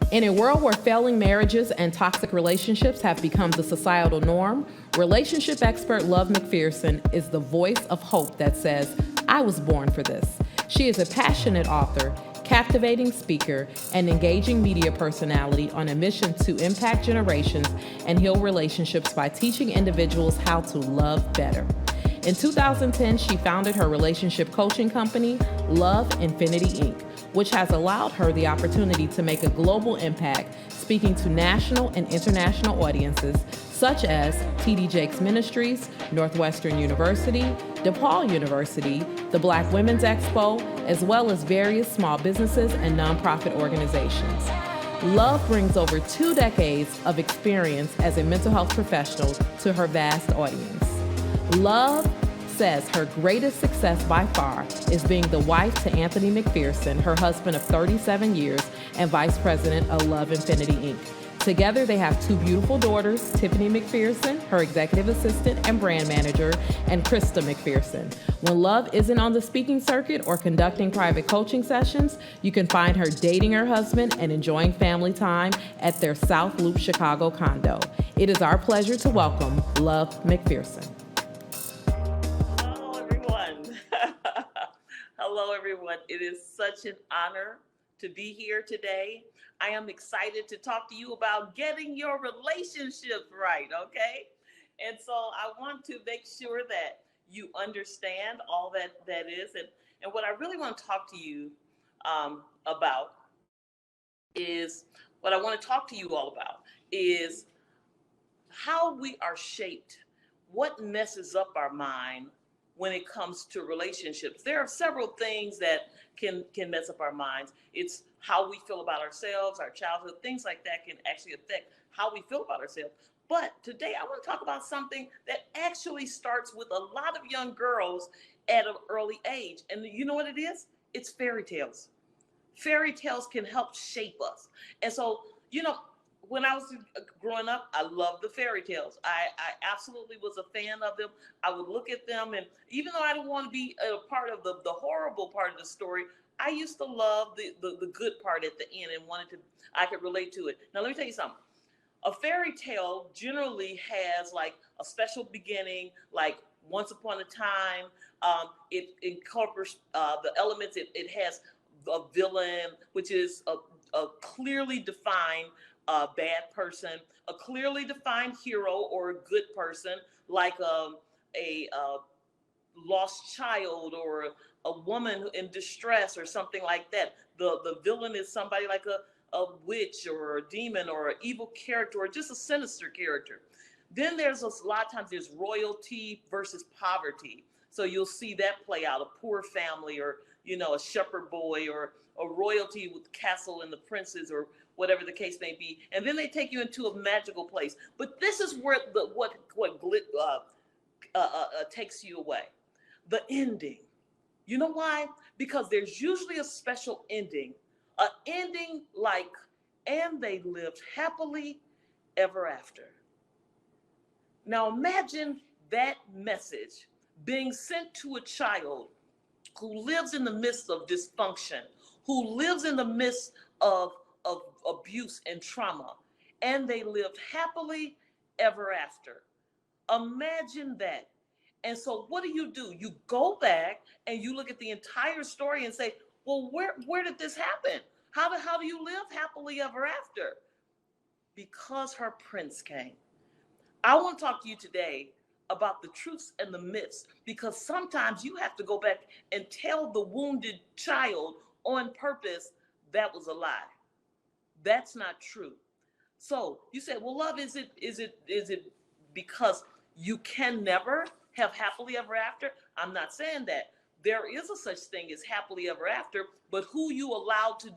In a world where failing marriages and toxic relationships have become the societal norm, relationship expert Love McPherson is the voice of hope that says, I was born for this. She is a passionate author, captivating speaker, and engaging media personality on a mission to impact generations and heal relationships by teaching individuals how to love better. In 2010, she founded her relationship coaching company, Love Infinity Inc., which has allowed her the opportunity to make a global impact, speaking to national and international audiences such as T.D. Jakes Ministries, Northwestern University, DePaul University, the Black Women's Expo, as well as various small businesses and nonprofit organizations. Love brings over 2 decades of experience as a mental health professional to her vast audience. Love says her greatest success by far is being the wife to Anthony McPherson, her husband of 37 years and vice president of Love Infinity Inc. Together, they have 2 beautiful daughters, Tiffany McPherson, her executive assistant and brand manager, and Krista McPherson. When Love isn't on the speaking circuit or conducting private coaching sessions, you can find her dating her husband and enjoying family time at their South Loop Chicago condo. It is our pleasure to welcome Love McPherson. Hello, everyone. It is such an honor to be here today. I am excited to talk to you about getting your relationships right, okay? And so I want to make sure that you understand all that is. And what I really want to talk to you about is what I want to talk to you all about is how we are shaped, what messes up our mind when it comes to relationships. There are several things that can mess up our minds. It's how we feel about ourselves, our childhood, things like that can actually affect how we feel about ourselves. But today I want to talk about something that actually starts with a lot of young girls at an early age. And you know what it is? It's fairy tales. Fairy tales can help shape us. And so, when I was growing up, I loved the fairy tales. I absolutely was a fan of them. I would look at them, and even though I didn't want to be a part of the horrible part of the story, I used to love the good part at the end and I could relate to it. Now, let me tell you something. A fairy tale generally has like a special beginning, like once upon a time. It incorporates the elements. It has a villain, which is a clearly defined bad person, a clearly defined hero or a good person, like a lost child or a woman in distress or something like that. The villain is somebody like a witch or a demon or an evil character or just a sinister character. Then there's a lot of times there's royalty versus poverty. So you'll see that play out, a poor family or, a shepherd boy or a royalty with the castle and the princes or whatever the case may be. And then they take you into a magical place. But this is where what takes you away. The ending. You know why? Because there's usually a special ending. An ending like, and they lived happily ever after. Now imagine that message being sent to a child who lives in the midst of dysfunction, who lives in the midst of abuse and trauma, and they lived happily ever after. Imagine that. And so what do? You go back and you look at the entire story and say, well, where did this happen? How do you live happily ever after? Because her prince came. I want to talk to you today about the truths and the myths, because sometimes you have to go back and tell the wounded child on purpose that was a lie. That's not true. So you said, well, love, is it because you can never have happily ever after? I'm not saying that. There is a such thing as happily ever after, but who you allow to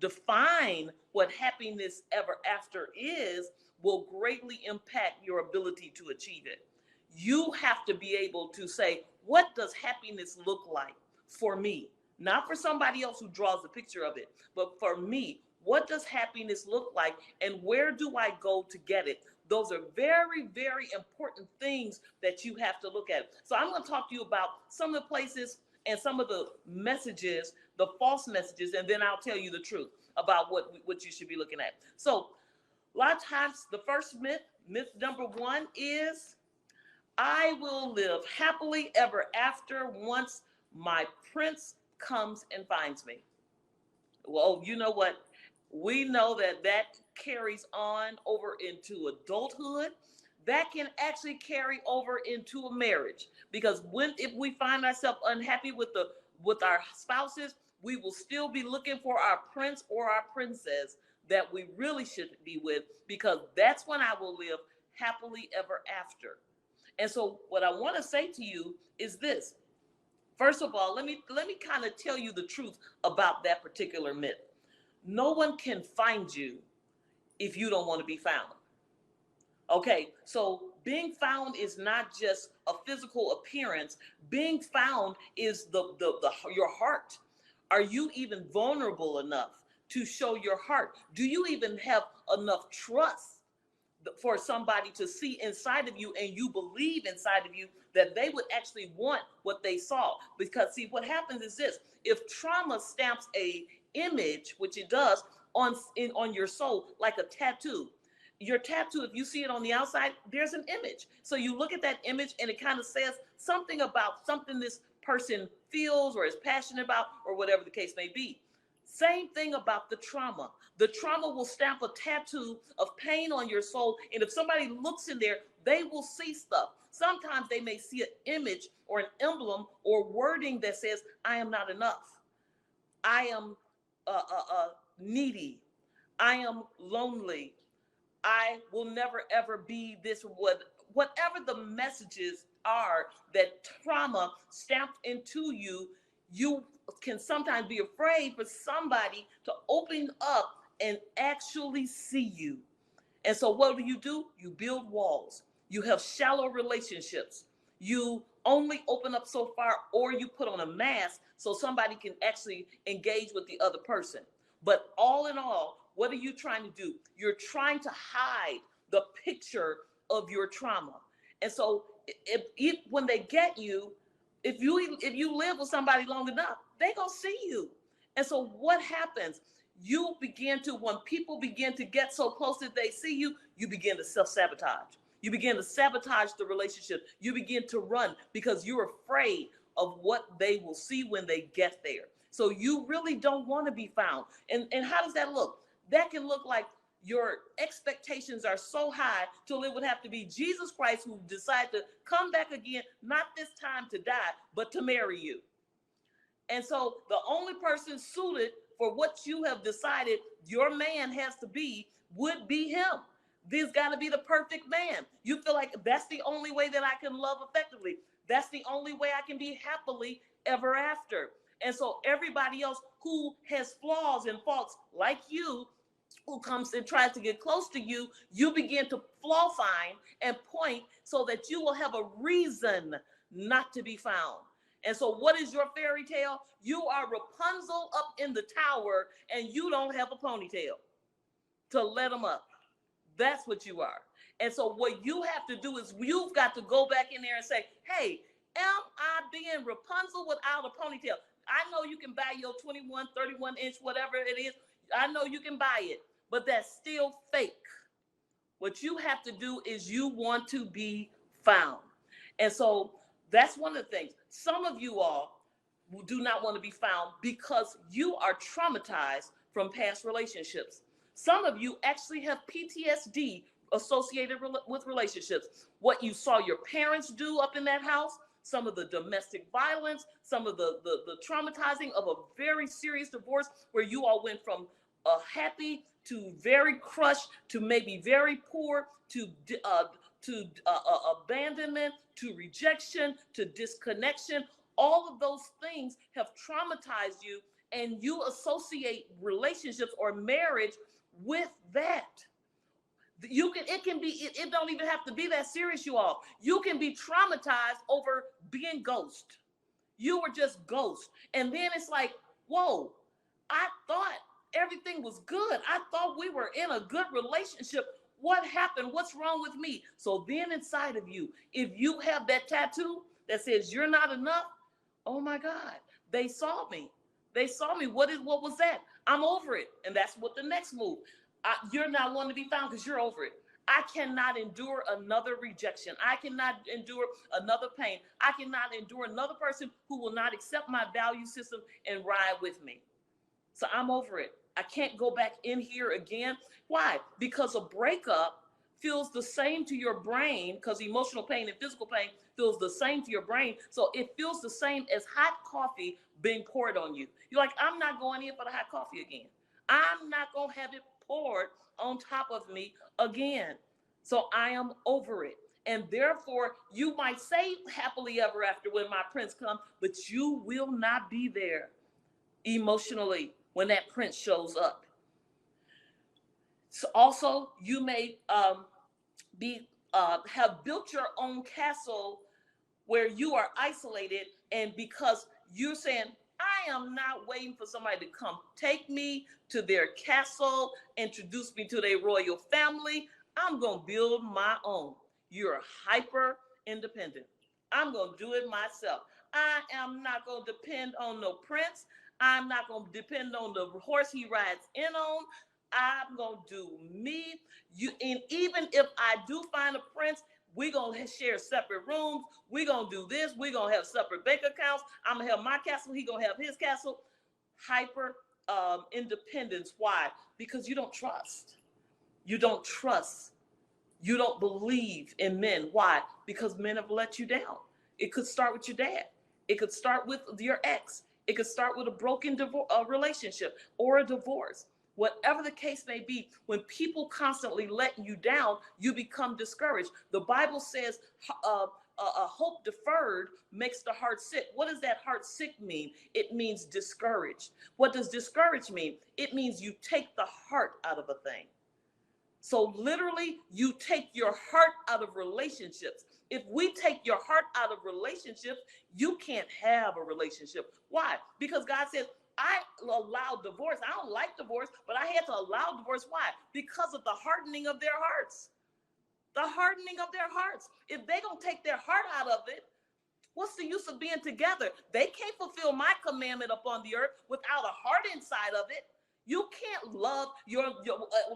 define what happiness ever after is will greatly impact your ability to achieve it. You have to be able to say, what does happiness look like for me? Not for somebody else who draws the picture of it, but for me, what does happiness look like and where do I go to get it? Those are very, very important things that you have to look at. So I'm going to talk to you about some of the places and some of the messages, the false messages, and then I'll tell you the truth about what you should be looking at. So a lot of times, the first myth number one is, I will live happily ever after once my prince comes and finds me. Well, you know what? We know that carries on over into adulthood. That can actually carry over into a marriage, because if we find ourselves unhappy with our spouses, we will still be looking for our prince or our princess that we really should be with, because that's when I will live happily ever after. And so what I want to say to you is this. First of all, let me kind of tell you the truth about that particular myth. No one can find you if you don't want to be found. Okay, so being found is not just a physical appearance. Being found is the your heart. Are you even vulnerable enough to show your heart? Do you even have enough trust for somebody to see inside of you, and you believe inside of you that they would actually want what they saw? Because see, what happens is this: if trauma stamps a image, which it does, on your soul, like a tattoo. Your tattoo, if you see it on the outside, there's an image. So you look at that image and it kind of says something about something this person feels or is passionate about, or whatever the case may be. Same thing about the trauma. The trauma will stamp a tattoo of pain on your soul. And if somebody looks in there, they will see stuff. Sometimes they may see an image or an emblem or wording that says, I am not enough. I am needy. I am lonely. I will never, ever be this. Whatever the messages are that trauma stamped into you, you can sometimes be afraid for somebody to open up and actually see you. And so what do? You build walls. You have shallow relationships. You only open up so far, or you put on a mask so somebody can actually engage with the other person. But all in all, what are you trying to do? You're trying to hide the picture of your trauma. And so if when they get you, if you live with somebody long enough, they gonna see you. And so what happens? When people begin to get so close that they see you, you begin to self-sabotage. You begin to sabotage the relationship. You begin to run because you're afraid of what they will see when they get there. So you really don't want to be found. And how does that look? That can look like your expectations are so high till it would have to be Jesus Christ who decided to come back again, not this time to die, but to marry you. And so the only person suited for what you have decided your man has to be would be him. There's got to be the perfect man. You feel like that's the only way that I can love effectively. That's the only way I can be happily ever after. And so everybody else who has flaws and faults like you, who comes and tries to get close to you, you begin to flaw find and point so that you will have a reason not to be found. And so what is your fairy tale? You are Rapunzel up in the tower and you don't have a ponytail to let them up. That's what you are. And so what you have to do is you've got to go back in there and say, hey, am I being Rapunzel without a ponytail? I know you can buy your 21, 31 inch, whatever it is. I know you can buy it, but that's still fake. What you have to do is you want to be found. And so that's one of the things. Some of you all do not want to be found because you are traumatized from past relationships. Some of you actually have PTSD associated with relationships. What you saw your parents do up in that house, some of the domestic violence, some of the traumatizing of a very serious divorce where you all went from happy to very crushed to maybe very poor to abandonment to rejection to disconnection. All of those things have traumatized you, and you associate relationships or marriage with that. It don't even have to be that serious, you all. You can be traumatized over being ghost. You were just ghost. And then it's like, whoa, I thought everything was good. I thought we were in a good relationship. What happened? What's wrong with me? So then inside of you, if you have that tattoo that says you're not enough, Oh my God. They saw me. They saw me. What was that? I'm over it. And that's what the next move. You're not one to be found because you're over it. I cannot endure another rejection. I cannot endure another pain. I cannot endure another person who will not accept my value system and ride with me. So I'm over it. I can't go back in here again. Why? Because a breakup feels the same to your brain, because emotional pain and physical pain feels the same to your brain. So it feels the same as hot coffee being poured on you. You're like, I'm not going in for the hot coffee again. I'm not going to have it poured on top of me again. So I am over it. And therefore, you might say happily ever after when my prince comes, but you will not be there emotionally when that prince shows up. So also, you may have built your own castle where you are isolated, and because you're saying, I am not waiting for somebody to come take me to their castle, introduce me to their royal family. I'm going to build my own. You're hyper independent. I'm going to do it myself. I am not going to depend on no prince. I'm not going to depend on the horse he rides in on. I'm going to do me. And even if I do find a prince, we're going to share separate rooms. We're going to do this. We're going to have separate bank accounts. I'm going to have my castle. He's going to have his castle. Hyper independence. Why? Because you don't trust. You don't trust. You don't believe in men. Why? Because men have let you down. It could start with your dad. It could start with your ex. It could start with a broken relationship or a divorce. Whatever the case may be, when people constantly let you down, you become discouraged. The Bible says a hope deferred makes the heart sick. What does that heart sick mean? It means discouraged. What does discouraged mean? It means you take the heart out of a thing. So literally, you take your heart out of relationships. If we take your heart out of relationships, you can't have a relationship. Why? Because God says, I allow divorce. I don't like divorce, but I had to allow divorce. Why? Because of the hardening of their hearts. The hardening of their hearts. If they don't take their heart out of it, what's the use of being together? They can't fulfill my commandment upon the earth without a heart inside of it. You can't love your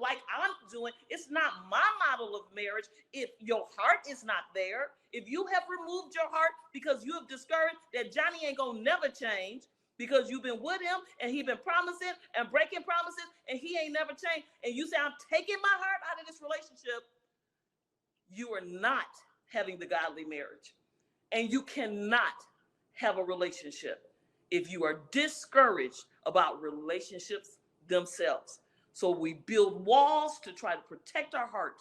like I'm doing. It's not my model of marriage if your heart is not there. If you have removed your heart because you have discouraged that Johnny ain't gonna never change, because you've been with him and he been promising and breaking promises and he ain't never changed, and you say, I'm taking my heart out of this relationship, you are not having the godly marriage. And you cannot have a relationship if you are discouraged about relationships themselves. So we build walls to try to protect our heart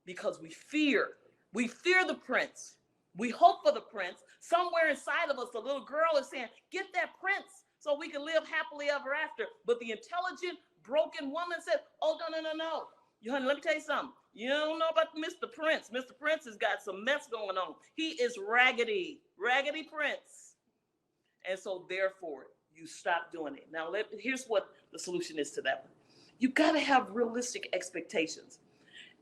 because we fear. We fear the prince. We hope for the prince. Somewhere inside of us, the little girl is saying, get that prince so we can live happily ever after. But the intelligent, broken woman said, oh, no. Honey, let me tell you something. You don't know about Mr. Prince. Mr. Prince has got some mess going on. He is raggedy Prince. And so therefore, you stop doing it. Now, here's what the solution is to that one. You got to have realistic expectations.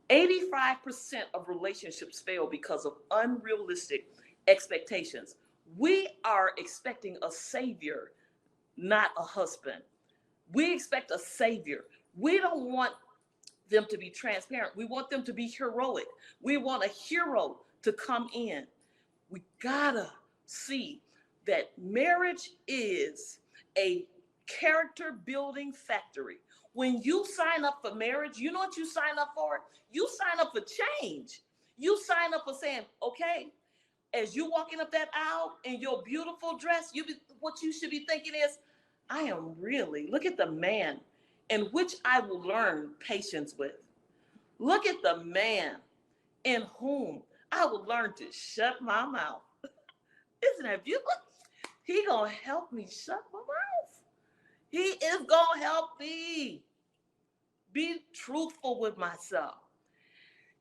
85% of relationships fail because of unrealistic expectations. We are expecting a savior, not a husband. We expect a savior. We don't want them to be transparent. We want them to be heroic. We want a hero to come in. We gotta see that marriage is a character building factory. When you sign up for marriage, you know what you sign up for? You sign up for change. You sign up for saying, okay, as you walking up that aisle in your beautiful dress, what you should be thinking is, I am really, look at the man in which I will learn patience with. Look at the man in whom I will learn to shut my mouth. Isn't that beautiful? He gonna help me shut my mouth. He is gonna help me be truthful with myself.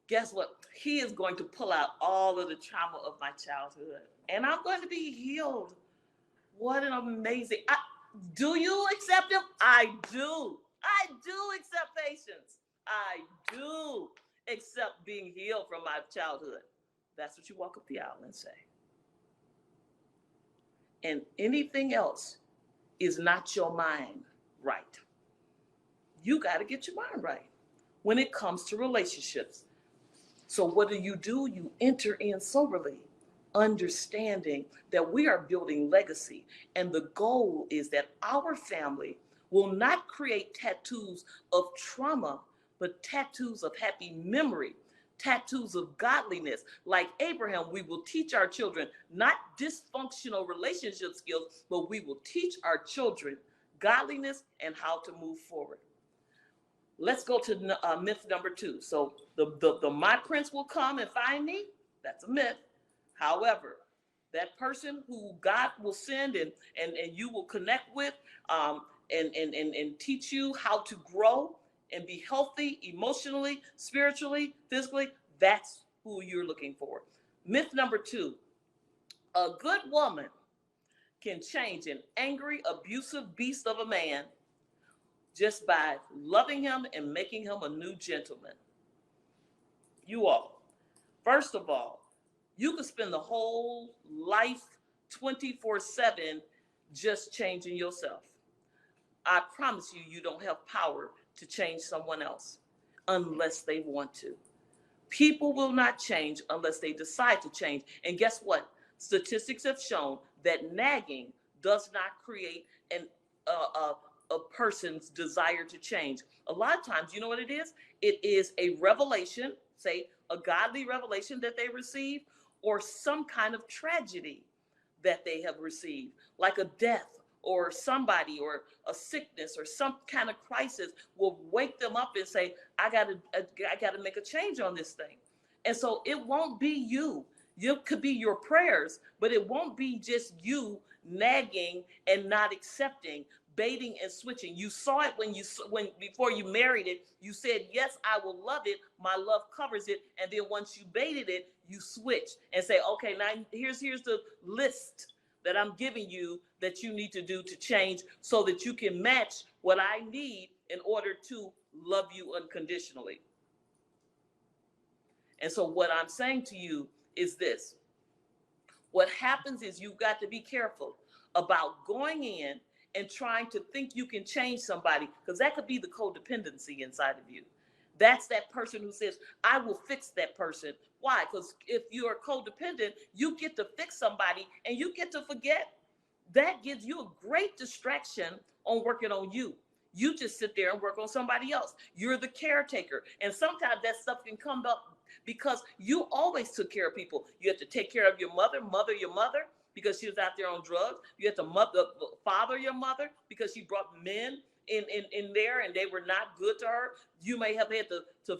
Guess what? He is going to pull out all of the trauma of my childhood, and I'm going to be healed. What an amazing! Do you accept him? I do. I do accept patience. I do accept being healed from my childhood. That's what you walk up the aisle and say. and anything else is not your mind right. You got to get your mind right when it comes to relationships. So what do? You enter in soberly, understanding that we are building legacy. And the goal is that our family will not create tattoos of trauma, but tattoos of happy memory, tattoos of godliness. Like Abraham, we will teach our children not dysfunctional relationship skills, but we will teach our children godliness and how to move forward. Let's go to myth number 2. So the my prince will come and find me. That's a myth. However, that person who God will send and you will connect with, and teach you how to grow and be healthy emotionally, spiritually, physically, that's who you're looking for. Myth number 2, a good woman can change an angry, abusive beast of a man just by loving him and making him a new gentleman. You all, first of all, you could spend the whole life 24/7 just changing yourself. I promise you, you don't have power to change someone else unless they want to. People will not change unless they decide to change. And guess what? Statistics have shown that nagging does not create a person's desire to change. A lot of times, you know what it is? It is a revelation, say a godly revelation that they receive, or some kind of tragedy that they have received, like a death or somebody or a sickness or some kind of crisis will wake them up and say, I gotta make a change on this thing. And so it won't be you. It could be your prayers, but it won't be just you nagging and not accepting, baiting and switching. You saw it when before you married it, you said, yes, I will love it. My love covers it. And then once you baited it, you switch and say, okay, now here's the list that I'm giving you that you need to do to change so that you can match what I need in order to love you unconditionally. And so what I'm saying to you is this. What happens is you've got to be careful about going in and trying to think you can change somebody, because that could be the codependency inside of you. That's that person who says, I will fix that person. Why? Because if you're codependent, you get to fix somebody and you get to forget. That gives you a great distraction on working on you. You just sit there and work on somebody else. You're the caretaker. And sometimes that stuff can come up because you always took care of people. You have to take care of your mother, your mother, because she was out there on drugs. You have to father your mother because she brought men in there and they were not good to her. You may have had to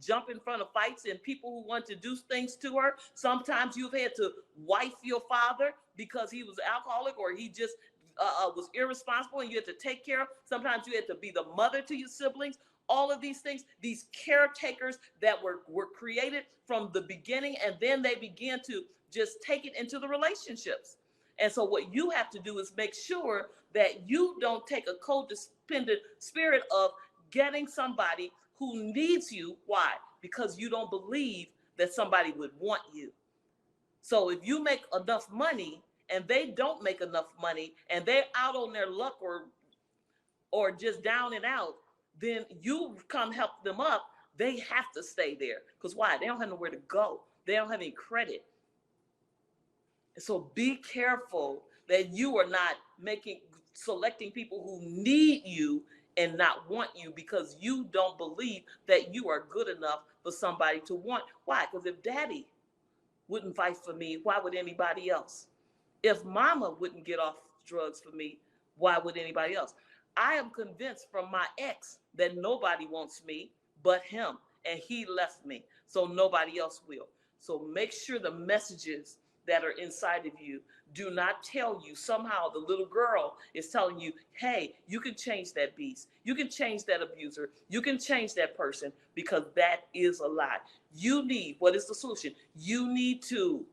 jump in front of fights and people who want to do things to her. Sometimes you've had to wife your father because he was alcoholic or he just was irresponsible and you had to take care of. Sometimes you had to be the mother to your siblings. All of these things, these caretakers that were created from the beginning, and then they begin to just take it into the relationships. And so what you have to do is make sure that you don't take a codependent spirit of getting somebody who needs you. Why? Because you don't believe that somebody would want you. So if you make enough money and they don't make enough money and they're out on their luck or just down and out, then you come help them up. They have to stay there. Because why? They don't have nowhere to go. They don't have any credit. So be careful that you are not selecting people who need you and not want you because you don't believe that you are good enough for somebody to want. Why? Because if daddy wouldn't fight for me, why would anybody else? If mama wouldn't get off drugs for me, why would anybody else? I am convinced from my ex that nobody wants me but him, and he left me, so nobody else will. So make sure the messages that are inside of you do not tell you somehow the little girl is telling you, hey, you can change that beast. You can change that abuser. You can change that person, because that is a lie. What is the solution? You need to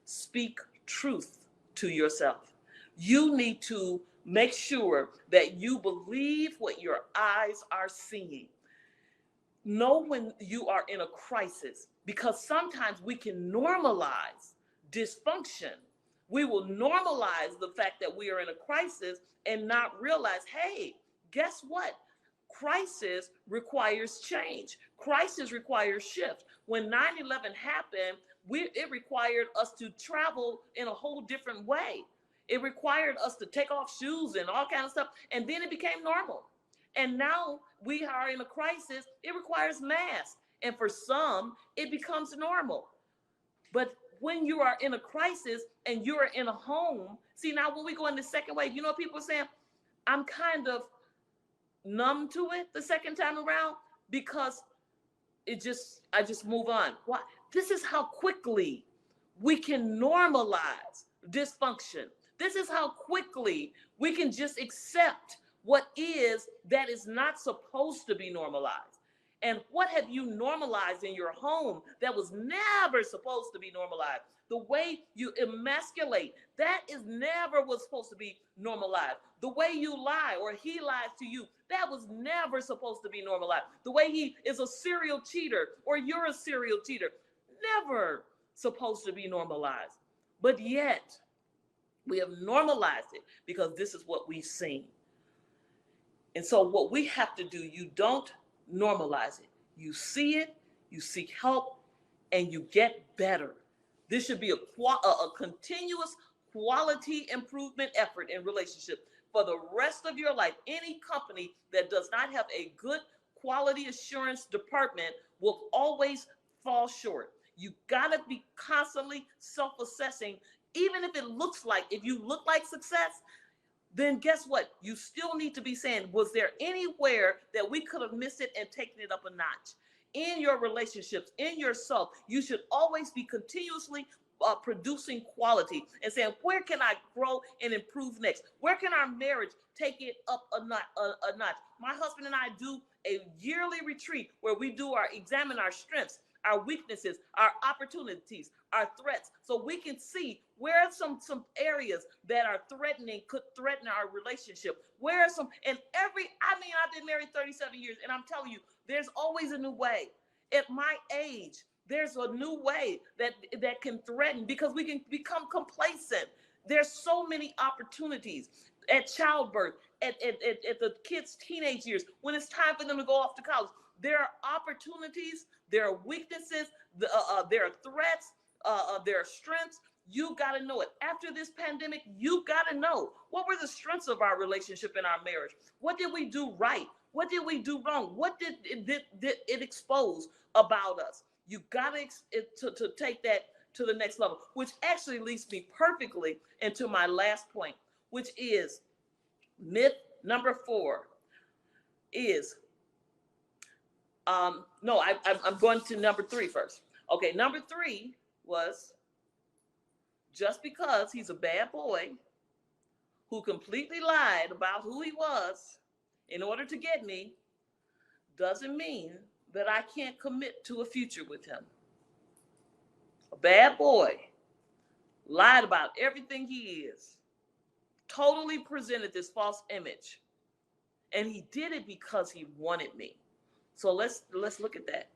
speak truth to yourself. You need to make sure that you believe what your eyes are seeing. Know when you are in a crisis, because sometimes we can normalize dysfunction We will normalize the fact that we are in a crisis and not realize, hey, guess what? Crisis requires change. Crisis requires shift. When 9/11 happened, it required us to travel in a whole different way. It required us to take off shoes and all kinds of stuff, and then it became normal. And now we are in a crisis. It requires masks, and for some, it becomes normal. But when you are in a crisis and you're in a home, see, now when we go in the second wave, you know, people are saying, I'm kind of numb to it the second time around because I just move on. Why? This is how quickly we can normalize dysfunction. This is how quickly we can just accept what is that is not supposed to be normalized. And what have you normalized in your home that was never supposed to be normalized? The way you emasculate, that is never was supposed to be normalized. The way you lie or he lies to you, that was never supposed to be normalized. The way he is a serial cheater or you're a serial cheater, never supposed to be normalized. But yet, we have normalized it because this is what we've seen. And so what we have to do, you don't normalize it. You see it, you seek help, and you get better. This should be a continuous quality improvement effort in relationship for the rest of your life. Any company that does not have a good quality assurance department will always fall short. You gotta be constantly self-assessing, even if it looks like, if you look like success, then guess what? You still need to be saying, was there anywhere that we could have missed it and taken it up a notch? In your relationships, in yourself, you should always be continuously producing quality and saying, where can I grow and improve next? Where can our marriage take it up a notch? My husband and I do a yearly retreat where we examine our strengths, our weaknesses, our opportunities, our threats, so we can see where are some areas that are could threaten our relationship. Where are some, I've been married 37 years, and I'm telling you, there's always a new way. At my age, there's a new way that can threaten because we can become complacent. There's so many opportunities at childbirth, at the kids' teenage years, when it's time for them to go off to college. There are opportunities, there are weaknesses, there are threats, there are strengths. You got to know it. After this pandemic, you got to know, what were the strengths of our relationship and our marriage? What did we do right? What did we do wrong? What did it expose about us? You got to take that to the next level, which actually leads me perfectly into my last point, which is myth number 4 is, I'm going to number 3 first. Okay, number 3 was, just because he's a bad boy who completely lied about who he was in order to get me, doesn't mean that I can't commit to a future with him. A bad boy lied about everything he is, totally presented this false image, and he did it because he wanted me. So let's look at that.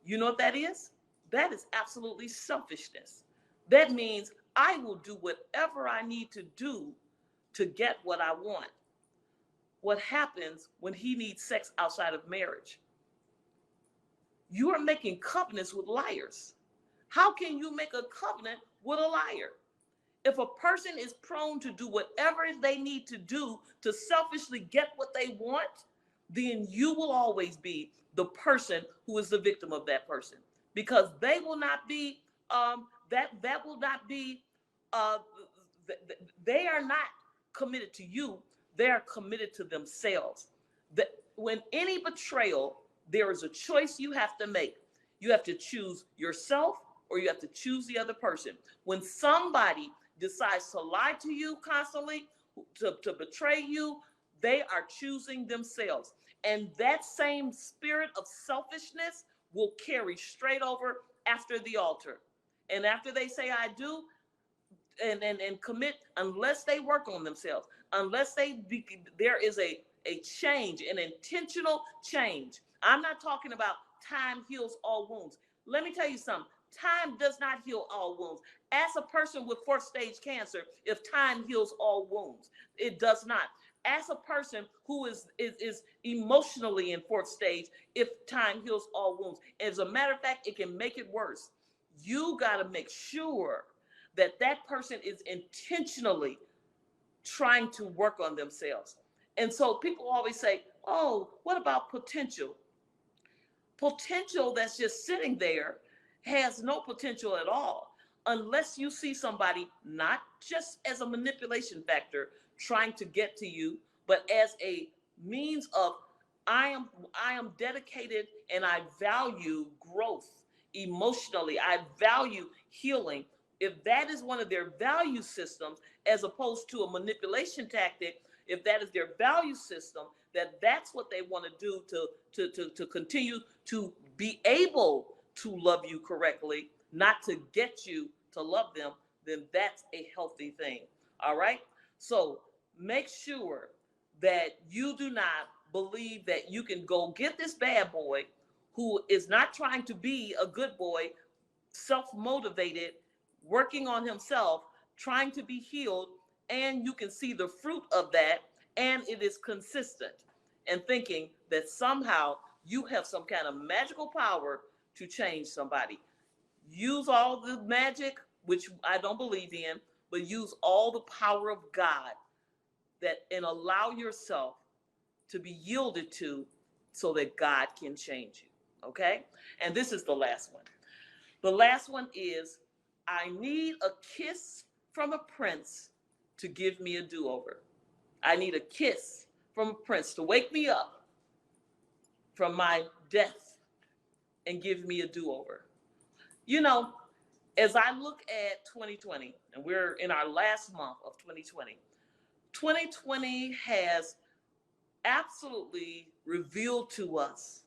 You know what that is? That is absolutely selfishness. That means I will do whatever I need to do to get what I want. What happens when he needs sex outside of marriage? You are making covenants with liars. How can you make a covenant with a liar? If a person is prone to do whatever they need to do to selfishly get what they want, then you will always be the person who is the victim of that person, because they will not be they are not committed to you. They are committed to themselves. When any betrayal, there is a choice you have to make. You have to choose yourself or you have to choose the other person. When somebody decides to lie to you constantly, to betray you, they are choosing themselves. And that same spirit of selfishness will carry straight over after the altar. And after they say, I do, and commit, unless they work on themselves, unless there is a change, an intentional change. I'm not talking about time heals all wounds. Let me tell you something. Time does not heal all wounds. Ask a person with fourth stage cancer if time heals all wounds. It does not. Ask a person who is emotionally in fourth stage if time heals all wounds. As a matter of fact, it can make it worse. You got to make sure that that person is intentionally trying to work on themselves. And so people always say, oh, what about potential? Potential that's just sitting there has no potential at all unless you see somebody not just as a manipulation factor trying to get to you, but as a means of I am dedicated and I value growth emotionally. I value healing. If that is one of their value systems, as opposed to a manipulation tactic, if that is their value system, that's what they want to do to continue to be able to love you correctly, not to get you to love them, then that's a healthy thing. All right? So make sure that you do not believe that you can go get this bad boy who is not trying to be a good boy, self-motivated, working on himself, trying to be healed, and you can see the fruit of that, and it is consistent, and thinking that somehow you have some kind of magical power to change somebody. Use all the magic, which I don't believe in, but use all the power of God and allow yourself to be yielded to so that God can change you. Okay? And this is the last one. The last one is, I need a kiss from a prince to give me a do-over. I need a kiss from a prince to wake me up from my death and give me a do-over. You know, as I look at 2020, and we're in our last month of 2020, 2020 has absolutely revealed to us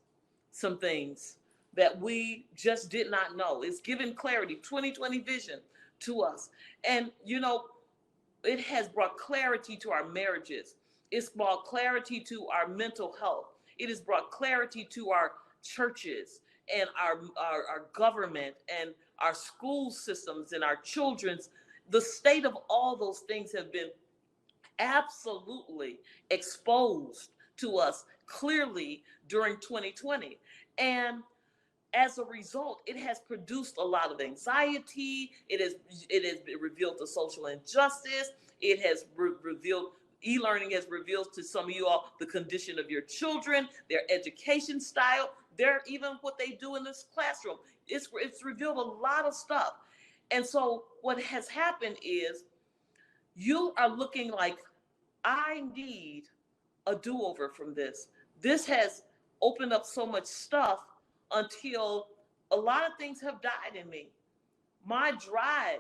some things that we just did not know. It's given clarity, 2020 vision to us. And, you know, it has brought clarity to our marriages. It's brought clarity to our mental health. It has brought clarity to our churches and our government and our school systems and our children's. The state of all those things have been absolutely exposed to us clearly during 2020. And as a result, it has produced a lot of anxiety. It has revealed the social injustice. It has revealed, e-learning has revealed to some of you all the condition of your children, their education style, even what they do in this classroom. It's revealed a lot of stuff. And so what has happened is you are looking like, I need a do-over from this. This has opened up so much stuff until a lot of things have died in me. My drive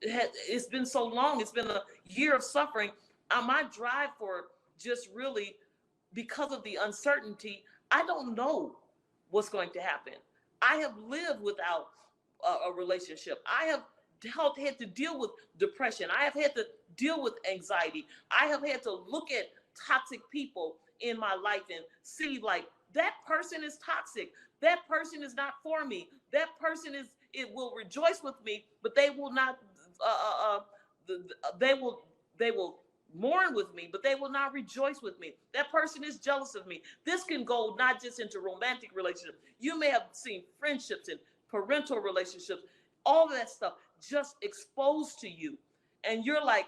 it's been so long. It's been a year of suffering. My drive for just really, because of the uncertainty, I don't know what's going to happen. I have lived without a relationship. I have had to deal with depression. I have had to deal with anxiety. I have had to look at toxic people in my life and see, like, that person is toxic. That person is not for me. That person it will rejoice with me, but they will not. They will mourn with me, but they will not rejoice with me. That person is jealous of me. This can go not just into romantic relationships. You may have seen friendships and parental relationships, all of that stuff just exposed to you, and you're like,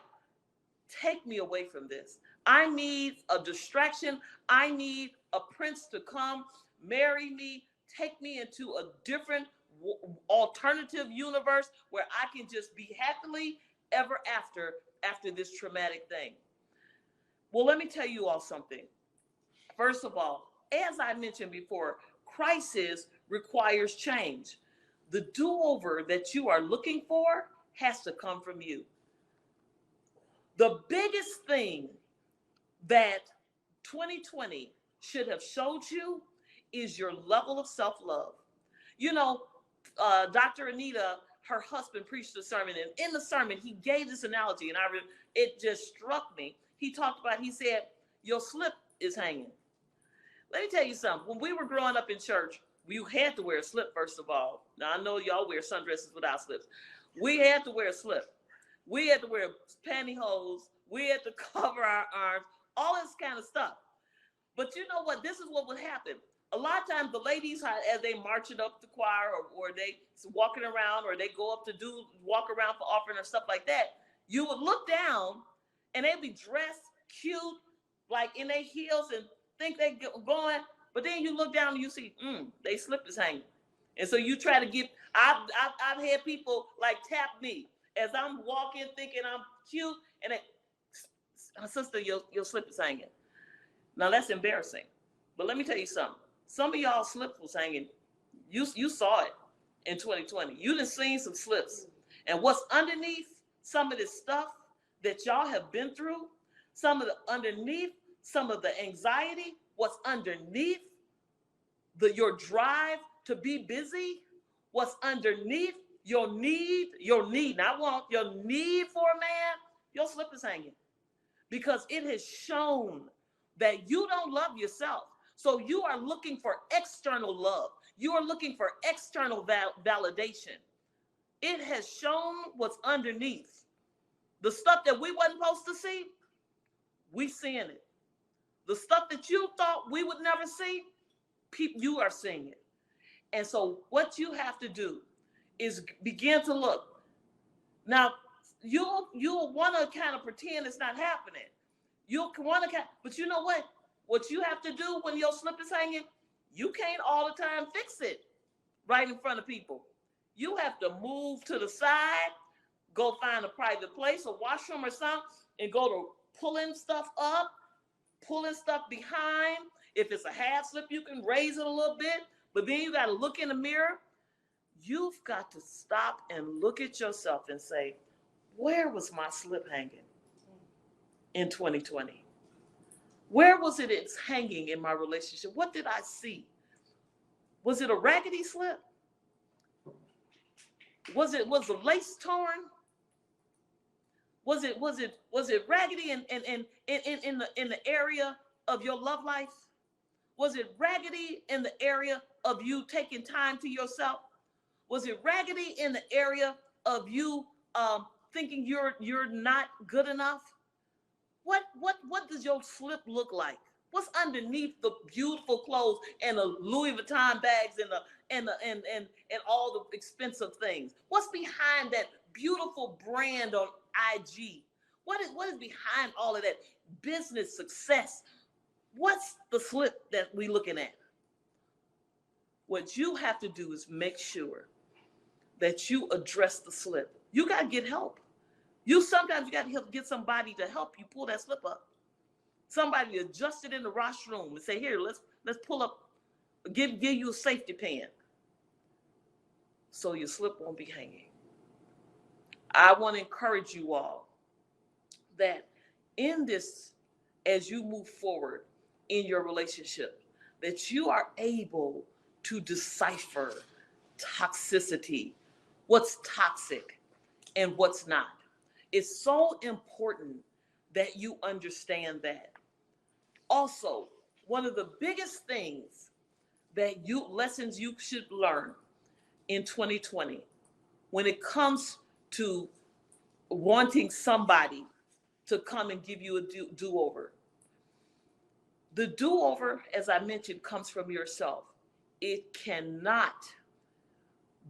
take me away from this. I need a distraction. I need a prince to come, marry me, take me into a different alternative universe where I can just be happily ever after this traumatic thing. Well, let me tell you all something. First of all, as I mentioned before, crisis requires change. The do-over that you are looking for has to come from you. The biggest thing that 2020 should have showed you is your level of self-love. You know, Dr. Anita, her husband, preached a sermon, and in the sermon, he gave this analogy, and it just struck me. He said, your slip is hanging. Let me tell you something. When we were growing up in church, We had to wear a slip, first of all. Now, I know y'all wear sundresses without slips. We had to wear a slip. We had to wear pantyhose. We had to cover our arms, all this kind of stuff. But you know what? This is what would happen. A lot of times the ladies, as they marching up the choir or they walking around or they go up to walk around for offering or stuff like that, you would look down and they'd be dressed cute, like in their heels and think they going. But then you look down and you see, they slip is hanging. And so you try to get, I've had people like tap me as I'm walking thinking I'm cute and they, sister, your slip is hanging. Now that's embarrassing. But let me tell you something. Some of y'all slip was hanging. You saw it in 2020. You done seen some slips. And what's underneath some of this stuff that y'all have been through, some of the anxiety, what's underneath your drive to be busy, what's underneath your need, not want, your need for a man, your slip is hanging. Because it has shown that you don't love yourself. So you are looking for external love. You are looking for external validation. It has shown what's underneath. The stuff that we wasn't supposed to see, we seeing it. The stuff that you thought we would never see, you are seeing it. And so what you have to do is begin to look. Now, you'll want to kind of pretend it's not happening. You'll want to, but you know what? What you have to do when your slip is hanging, you can't all the time fix it right in front of people. You have to move to the side, go find a private place, a washroom or something, and go to pulling stuff up, pulling stuff behind. If it's a half slip, you can raise it a little bit, but then you got to look in the mirror. You've got to stop and look at yourself and say, where was my slip hanging in 2020? Where was it's hanging in my relationship? What did I see? Was it a raggedy slip? Was the lace torn? Was it raggedy in the area of your love life? Was it raggedy in the area of you taking time to yourself? Was it raggedy in the area of you thinking you're not good enough? What does your slip look like? What's underneath the beautiful clothes and the Louis Vuitton bags and all the expensive things? What's behind that beautiful brand on IG? What is behind all of that business success? What's the slip that we're looking at? What you have to do is make sure that you address the slip. You got to get help. Sometimes you got to get somebody to help you pull that slip up. Somebody to adjust it in the washroom and say, here, let's pull up, give you a safety pin so your slip won't be hanging. I want to encourage you all that in this, as you move forward in your relationship, that you are able to decipher toxicity, what's toxic and what's not. It's so important that you understand that. Also, one of the biggest things lessons you should learn in 2020, when it comes to wanting somebody to come and give you a do-over. The do-over, as I mentioned, comes from yourself. It cannot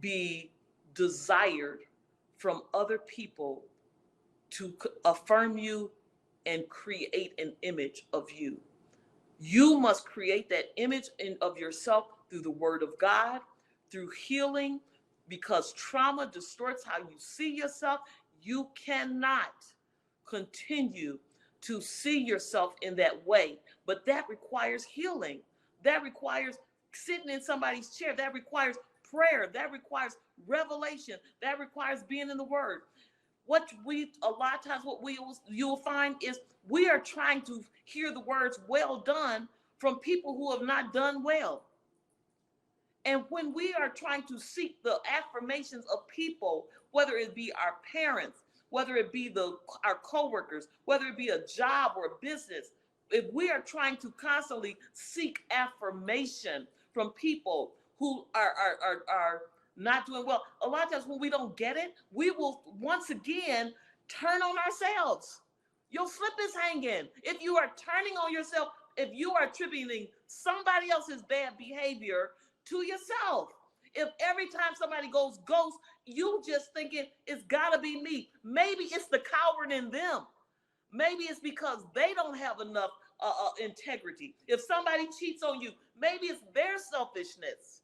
be desired from other people to affirm you and create an image of you. You must create that image of yourself through the word of God, through healing, because trauma distorts how you see yourself. You cannot continue to see yourself in that way, but that requires healing. That requires sitting in somebody's chair. That requires prayer. That requires revelation. That requires being in the word. A lot of times you'll find is we are trying to hear the words well done from people who have not done well. And when we are trying to seek the affirmations of people, whether it be our parents, whether it be our coworkers, whether it be a job or a business, if we are trying to constantly seek affirmation from people, who are not doing well. A lot of times when we don't get it, we will once again turn on ourselves. Your slip is hanging. If you are turning on yourself, if you are attributing somebody else's bad behavior to yourself, if every time somebody goes ghost, you just thinking it's gotta be me. Maybe it's the coward in them. Maybe it's because they don't have enough integrity. If somebody cheats on you, maybe it's their selfishness.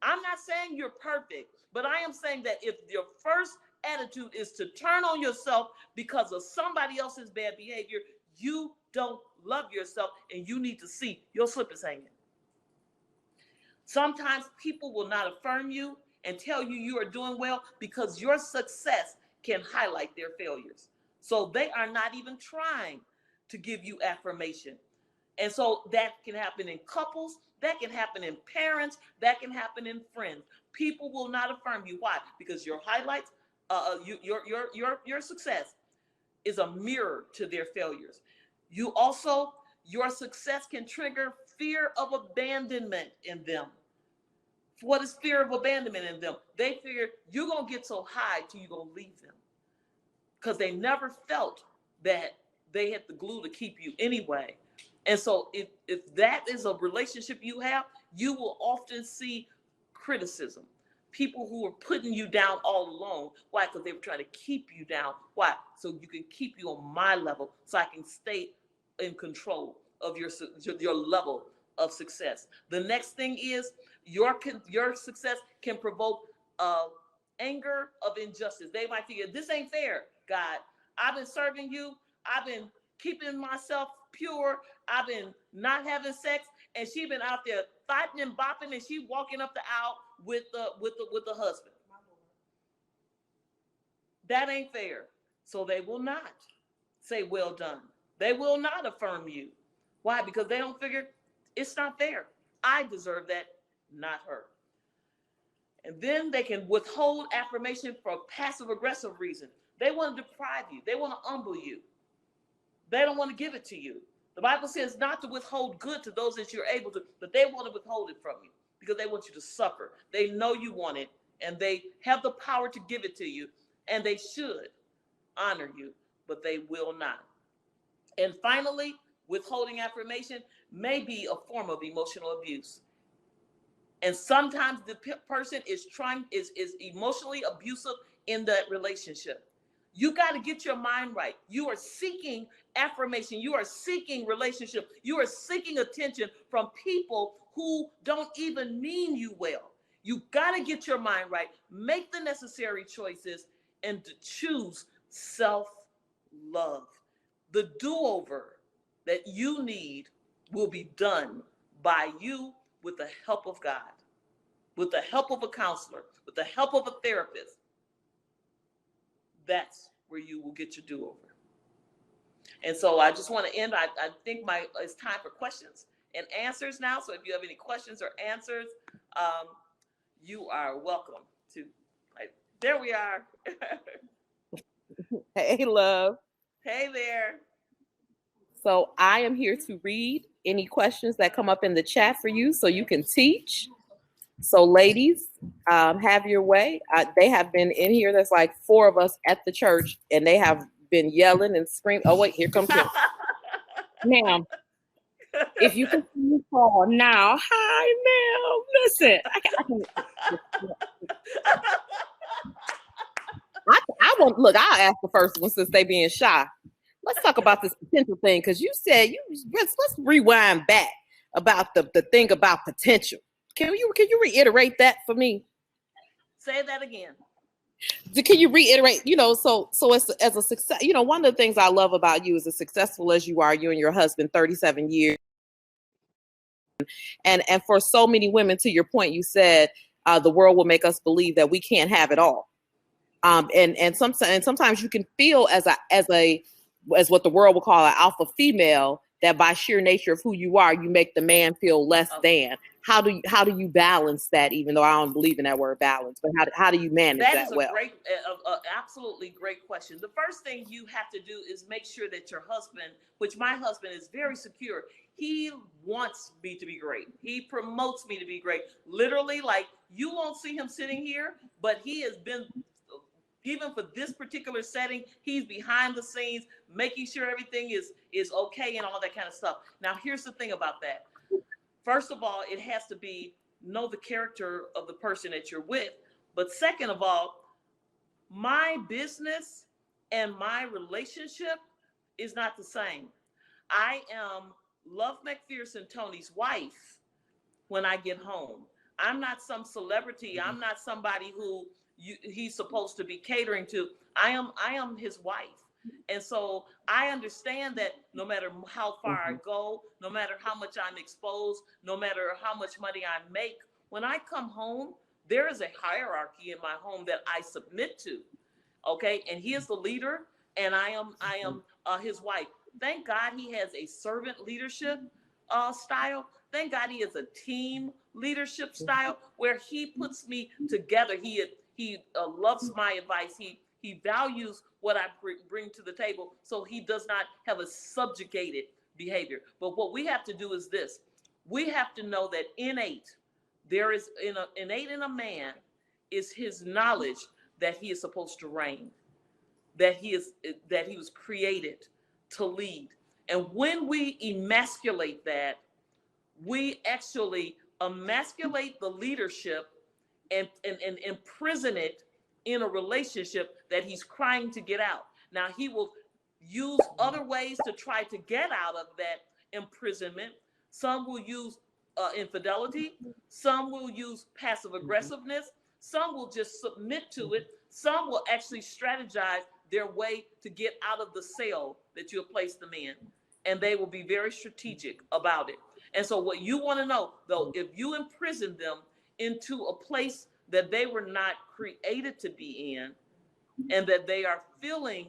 I'm not saying you're perfect, but I am saying that if your first attitude is to turn on yourself because of somebody else's bad behavior, you don't love yourself, and you need to see your slip is hanging. Sometimes people will not affirm you and tell you you are doing well because your success can highlight their failures. So they are not even trying to give you affirmation. And so that can happen in couples, that can happen in parents, that can happen in friends. People will not affirm you. Why? Because your highlights, your success is a mirror to their failures. Your success can trigger fear of abandonment in them. What is fear of abandonment in them? They figure you're going to get so high till you're going to leave them, because they never felt that they had the glue to keep you anyway. And so if that is a relationship you have, you will often see criticism. People who are putting you down all along. Why? Because they were trying to keep you down. Why? So you can keep you on my level, so I can stay in control of your level of success. The next thing is your success can provoke anger of injustice. They might figure, this ain't fair, God. I've been serving you. I've been keeping myself pure. I've been not having sex, and she been out there fighting and bopping, and she walking up the aisle with the husband. That ain't fair. So they will not say well done. They will not affirm you. Why? Because they don't figure it's not fair. I deserve that, not her. And then they can withhold affirmation for passive aggressive reasons. They want to deprive you. They want to humble you. They don't want to give it to you. The Bible says not to withhold good to those that you're able to, but they want to withhold it from you because they want you to suffer. They know you want it, and they have the power to give it to you, and they should honor you, but they will not. And finally, withholding affirmation may be a form of emotional abuse. And sometimes the person is emotionally abusive in that relationship. You got to get your mind right. You are seeking affirmation. You are seeking relationship. You are seeking attention from people who don't even mean you well. You got to get your mind right, make the necessary choices, and to choose self-love. The do-over that you need will be done by you with the help of God, with the help of a counselor, with the help of a therapist. That's where you will get your do-over. And so I just want to end. I think it's time for questions and answers now. So if you have any questions or answers, you are welcome to. There we are. Hey, love. Hey there. So I am here to read any questions that come up in the chat for you so you can teach. So ladies, have your way. They have been in here. There's like 4 of us at the church, and they have been yelling and screaming. Oh, wait, here comes Kim. Ma'am, if you can see me call now. Hi, ma'am. Listen, I want, look, I'll ask the first one since they being shy. Let's talk about this potential thing, because you said let's rewind back about the thing about potential. Can you reiterate that for me? Say that again. Can you reiterate? So as a success, one of the things I love about you is as successful as you are, you and your husband, 37 years, and for so many women, to your point, you said the world will make us believe that we can't have it all, and sometimes you can feel as what the world will call an alpha female, that by sheer nature of who you are, you make the man feel less than. How do you balance that? Even though I don't believe in that word balance, but how do you manage that? That is a well? great, absolutely great question. The first thing you have to do is make sure that your husband, which my husband is very secure, he wants me to be great. He promotes me to be great. Literally, like, you won't see him sitting here, but he has been, even for this particular setting, he's behind the scenes, making sure everything is okay and all that kind of stuff. Now, here's the thing about that. First of all, it has to be, know the character of the person that you're with. But second of all, my business and my relationship is not the same. I am Love McPherson, Tony's wife, when I get home. I'm not some celebrity. I'm not somebody who he's supposed to be catering to. I am his wife. And so I understand that no matter how far I go, no matter how much I'm exposed, no matter how much money I make, when I come home, there is a hierarchy in my home that I submit to. Okay. And he is the leader, and I am his wife. Thank God he has a servant leadership style. Thank God he has a team leadership style where he puts me together. He loves my advice. He values what I bring to the table, so he does not have a subjugated behavior. But what we have to do is this. We have to know that innate in a man is his knowledge that he is supposed to reign, that he was created to lead. And when we emasculate that, we actually emasculate the leadership and imprison it in a relationship that he's crying to get out. Now, he will use other ways to try to get out of that imprisonment. Some will use infidelity. Some will use passive aggressiveness. Some will just submit to it. Some will actually strategize their way to get out of the cell that you have placed them in. And they will be very strategic about it. And so what you want to know, though, if you imprison them into a place that they were not created to be in, and that they are feeling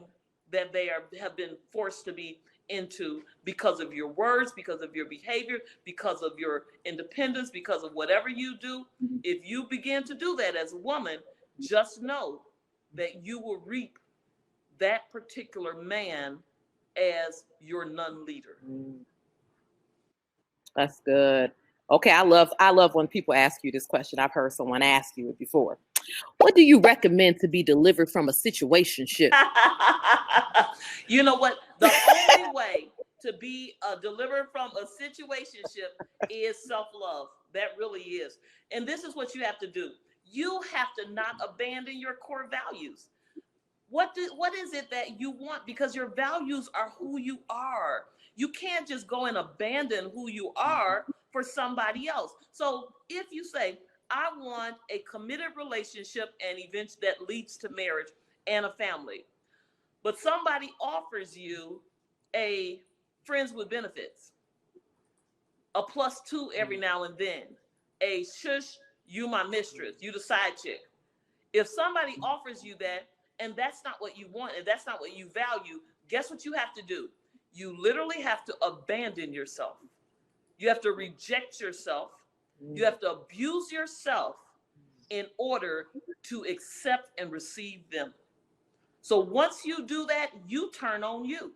that they have been forced to be into because of your words, because of your behavior, because of your independence, because of whatever you do, if you begin to do that as a woman, just know that you will reap that particular man as your non-leader. That's good. Okay, I love when people ask you this question. I've heard someone ask you it before. What do you recommend to be delivered from a situationship? You know what? The only way to be delivered from a situationship is self-love. That really is. And this is what you have to do. You have to not abandon your core values. What is it that you want? Because your values are who you are. You can't just go and abandon who you are for somebody else. So if you say, I want a committed relationship and events that leads to marriage and a family, but somebody offers you a friends with benefits, a +2 every now and then, a shush, you my mistress, you the side chick. If somebody offers you that, and that's not what you want, and that's not what you value, guess what you have to do? You literally have to abandon yourself. You have to reject yourself. You have to abuse yourself in order to accept and receive them. So once you do that, you turn on you.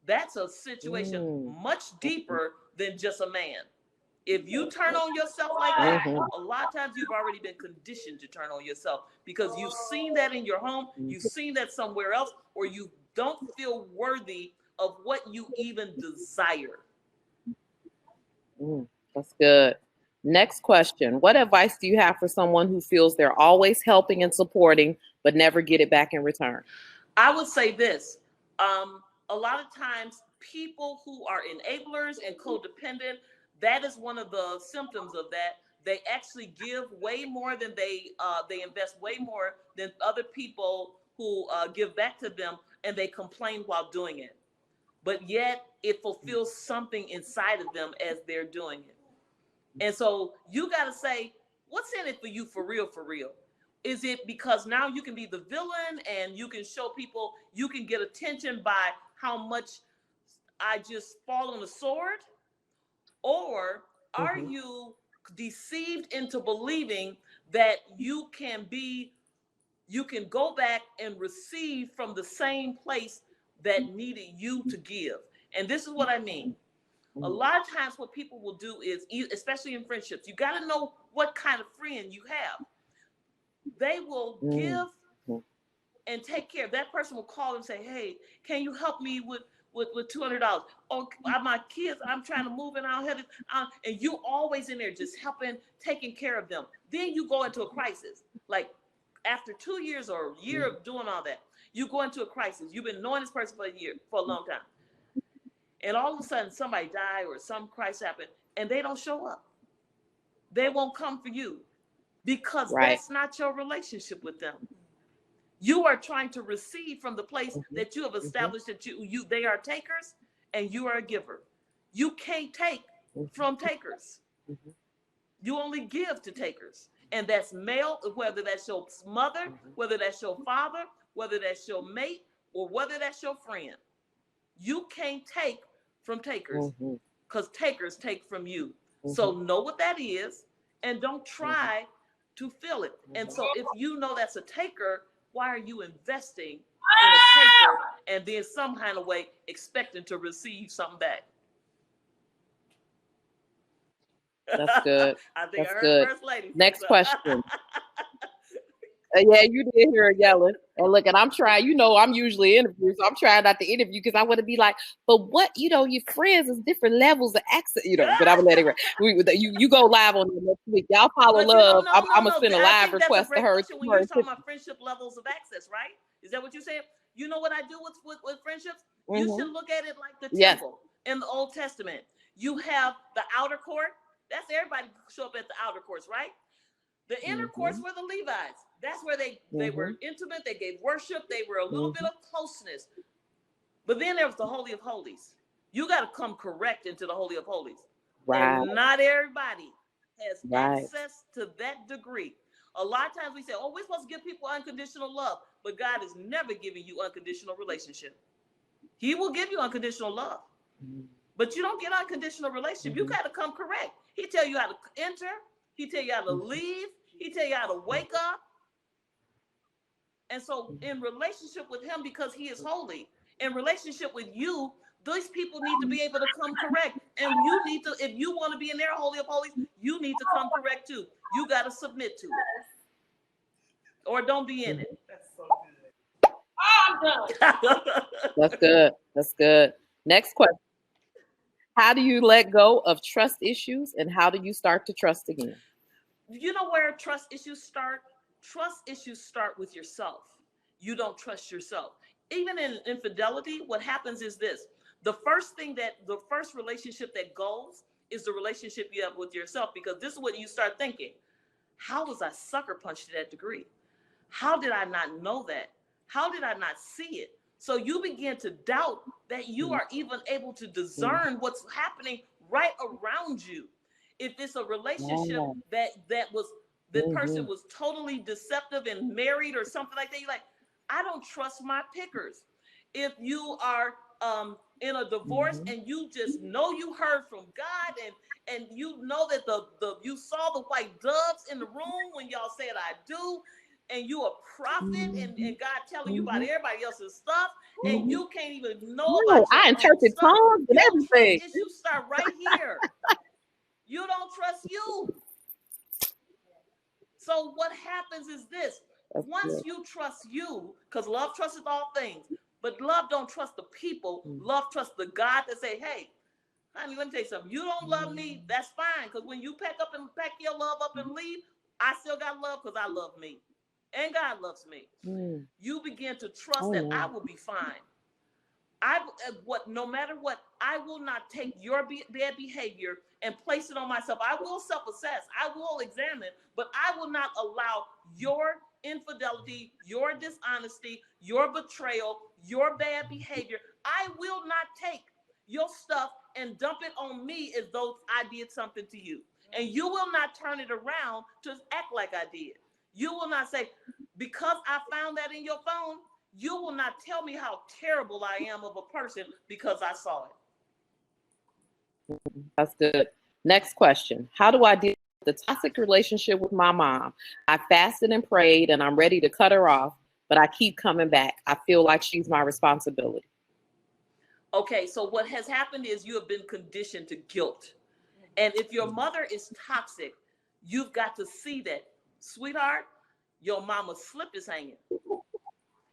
That's a situation much deeper than just a man. If you turn on yourself like that, a lot of times you've already been conditioned to turn on yourself because you've seen that in your home, you've seen that somewhere else, or you don't feel worthy of what you even desire. That's good. Next question. What advice do you have for someone who feels they're always helping and supporting, but never get it back in return? I would say this. A lot of times people who are enablers and codependent, that is one of the symptoms of that. They actually give way more than they invest way more than other people who give back to them, and they complain while doing it. But yet it fulfills something inside of them as they're doing it. And so you got to say, what's in it for you for real, for real? Is it because now you can be the villain and you can show people, you can get attention by how much I just fall on the sword? Or are you deceived into believing that you can go back and receive from the same place that needed you to give? And this is what I mean. A lot of times what people will do is, especially in friendships, you got to know what kind of friend you have. They will give and take care. That person will call and say, hey, can you help me with $200? Oh, my kids, I'm trying to move and I don't have it. And you always in there just helping, taking care of them. Then you go into a crisis. Like after 2 years or a year of doing all that, you go into a crisis. You've been knowing this person for a long time. And all of a sudden somebody died or some crisis happened and they don't show up. They won't come for you because that's not your relationship with them. You are trying to receive from the place that you have established that they are takers and you are a giver. You can't take from takers. You only give to takers. And that's male, whether that's your mother, whether that's your father, whether that's your mate, or whether that's your friend. You can't take from takers because takers take from you. So know what that is and don't try to fill it. And so if you know that's a taker, why are you investing in a taker and then some kind of way expecting to receive something back? That's good. I think That's I heard good. First Lady. Next question. Yeah, you did hear her yelling. And look, and I'm trying, I'm usually interviewed, so I'm trying not to interview because I want to be like, but what, your friends is different levels of accent, but I'm going to let it, you go live on the next week. Y'all follow Love. I'm going to send a live request to her. When you're talking about friendship levels of access, right? Is that what you're saying? You know what I do with friendships? You should look at it like the temple in the Old Testament. You have the outer court. That's everybody show up at the outer courts, right? The inner courts were the Levites. That's where they were intimate. They gave worship. They were a little bit of closeness. But then there was the Holy of Holies. You got to come correct into the Holy of Holies. Right. And not everybody has access to that degree. A lot of times we say, we're supposed to give people unconditional love. But God is never giving you unconditional relationship. He will give you unconditional love. But you don't get unconditional relationship. You got to come correct. He tell you how to enter. He tell you how to leave. He tell you how to wake up. And so in relationship with him, because he is holy, in relationship with you, these people need to be able to come correct. And you need to, if you want to be in their Holy of Holies, you need to come correct too. You got to submit to it. Or don't be in it. That's so good. I'm done. That's good. That's good. Next question. How do you let go of trust issues and how do you start to trust again? You know where trust issues start? Trust issues start with yourself. You don't trust yourself. Even in infidelity, what happens is this. The first relationship that goes is the relationship you have with yourself, because this is what you start thinking. How was I sucker punched to that degree? How did I not know that? How did I not see it? So you begin to doubt that you are even able to discern what's happening right around you. If it's a relationship that person was totally deceptive and married or something like that, you're like, I don't trust my pickers. If you are in a divorce and you just know you heard from God and you know that you saw the white doves in the room when y'all said I do, and you a prophet and God telling you about everybody else's stuff, and you can't even know about your own interpret stuff. tongues and everything. Issues start right here. You don't trust you. So what happens is this. Once you trust you, because love trusteth all things, but love don't trust the people. Love trusts the God that say, hey, honey, let me tell you something. You don't love me, that's fine. Because when you pack your love up and leave, I still got love because I love me. And God loves me. You begin to trust that I will be fine. No matter what, I will not take your bad behavior and place it on myself. I will self-assess. I will examine, but I will not allow your infidelity, your dishonesty, your betrayal, your bad behavior. I will not take your stuff and dump it on me as though I did something to you. And you will not turn it around to act like I did. You will not say, because I found that in your phone, you will not tell me how terrible I am of a person because I saw it. That's good. Next question. How do I deal with the toxic relationship with my mom? I fasted and prayed and I'm ready to cut her off, but I keep coming back. I feel like she's my responsibility. Okay, so what has happened is you have been conditioned to guilt. And if your mother is toxic, you've got to see that, sweetheart, your mama's slip is hanging.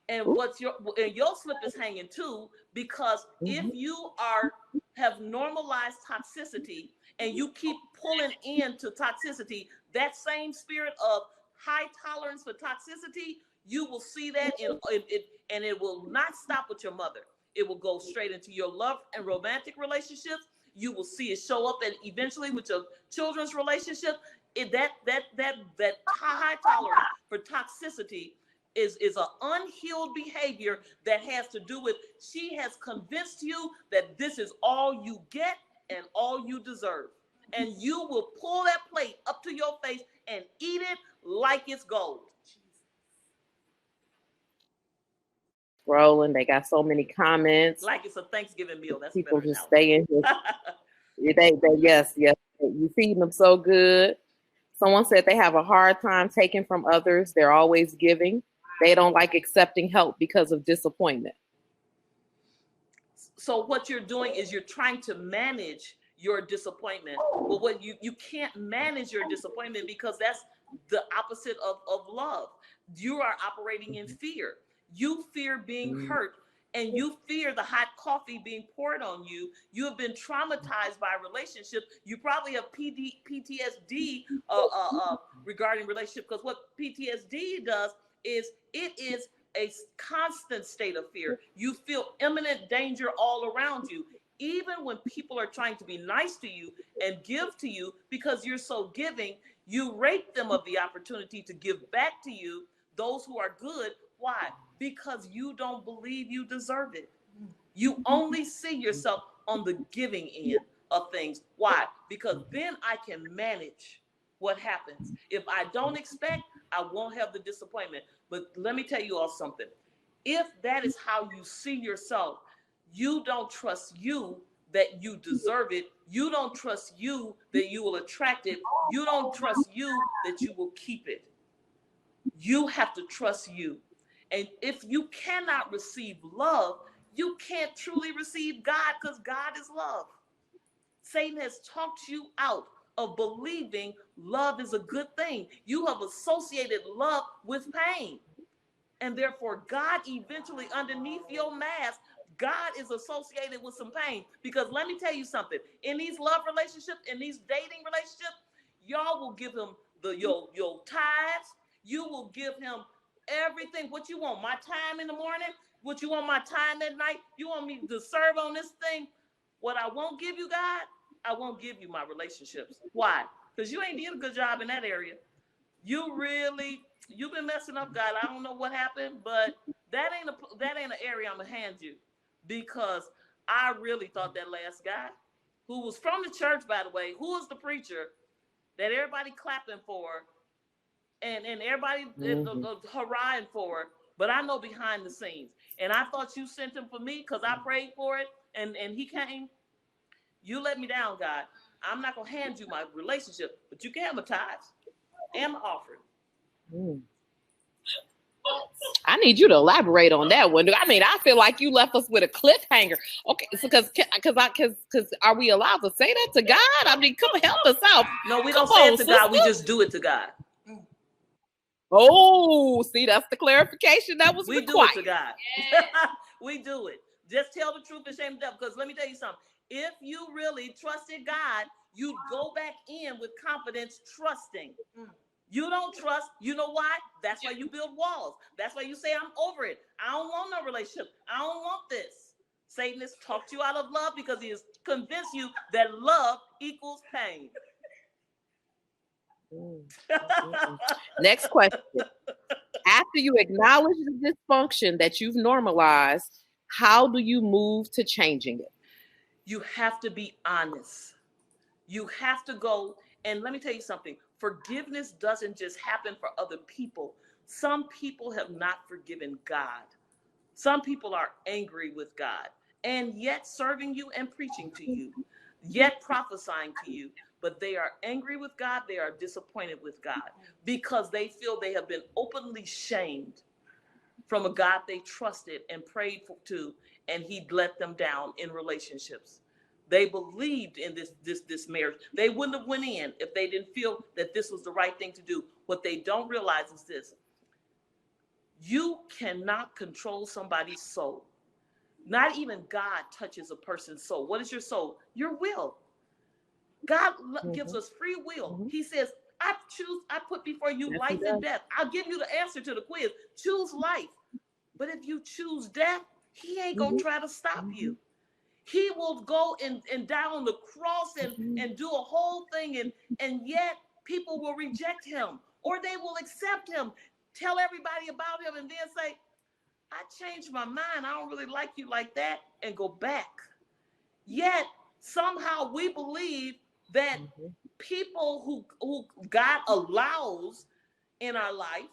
And your slip is hanging too, because if you have normalized toxicity and you keep pulling into toxicity, that same spirit of high tolerance for toxicity, you will see that and it will not stop with your mother. It will go straight into your love and romantic relationships. You will see it show up, and eventually with your children's relationship, that high tolerance for toxicity is an unhealed behavior that has to do with she has convinced you that this is all you get and all you deserve. And you will pull that plate up to your face and eat it like it's gold. Scrolling, they got so many comments. Like it's a Thanksgiving meal. That's people better just stay in here. Yes, you feeding them so good. Someone said they have a hard time taking from others. They're always giving. They don't like accepting help because of disappointment. So what you're doing is you're trying to manage your disappointment. But what you can't manage your disappointment, because that's the opposite of love. You are operating in fear. You fear being hurt, and you fear the hot coffee being poured on you. You have been traumatized by relationships. You probably have PTSD regarding relationship, because what PTSD does is it is a constant state of fear. You feel imminent danger all around you. Even when people are trying to be nice to you and give to you, because you're so giving, you rape them of the opportunity to give back to you, those who are good. Why? Because you don't believe you deserve it. You only see yourself on the giving end of things. Why? Because then I can manage what happens. If I don't expect, I won't have the disappointment. But let me tell you all something. If that is how you see yourself, you don't trust you that you deserve it. You don't trust you that you will attract it. You don't trust you that you will keep it. You have to trust you. And if you cannot receive love, you can't truly receive God, because God is love. Satan has talked you out of believing love is a good thing. You have associated love with pain. And therefore, God eventually, underneath your mask, God is associated with some pain. Because let me tell you something. In these love relationships, in these dating relationships, y'all will give him your tithes. You will give him everything. What you want? My time in the morning? What you want? My time at night? You want me to serve on this thing? What I won't give you, God, I won't give you my relationships. Why? Because you ain't did a good job in that area. You've been messing up, God. I don't know what happened, but that ain't an area I'm gonna hand you, because I really thought that last guy, who was from the church, by the way, who was the preacher that everybody clapping for and everybody hurrahing for, but I know behind the scenes, and I thought you sent him for me because I prayed for it, and he came. You let me down, God. I'm not gonna hand you my relationship, but you can have my tithes and my offering. I need you to elaborate on that one. I mean, I feel like you left us with a cliffhanger. Okay, so because are we allowed to say that to God? I mean, come help us out. No, we don't say it to God. We just do it to God. Oh, see, that's the clarification that was required. We do it to God. Yeah. We do it. Just tell the truth and shame the devil. Because let me tell you something. If you really trusted God, you'd go back in with confidence, trusting. You don't trust. You know why? That's why you build walls. That's why you say, I'm over it. I don't want no relationship. I don't want this. Satan has talked you out of love because he has convinced you that love equals pain. Next question. After you acknowledge the dysfunction that you've normalized, how do you move to changing it? You have to be honest. You have to go. And let me tell you something. Forgiveness doesn't just happen for other people. Some people have not forgiven God. Some people are angry with God and yet serving you and preaching to you. yet prophesying to you, but they are angry with God. They are disappointed with God because they feel they have been openly shamed from a God they trusted and prayed to, and he let them down in relationships. They believed in this marriage. They wouldn't have went in if they didn't feel that this was the right thing to do. What they don't realize is this: you cannot control somebody's soul. Not even God touches a person's soul. What is your soul? Your will. God gives us free will. He says, I put before you life and death. I'll give you the answer to the quiz. Choose life. But if you choose death, he ain't going to try to stop you. He will go and die on the cross and do a whole thing. And yet people will reject him, or they will accept him, tell everybody about him, and then say, I changed my mind. I don't really like you like that, and go back. Yet somehow we believe that people who God allows in our life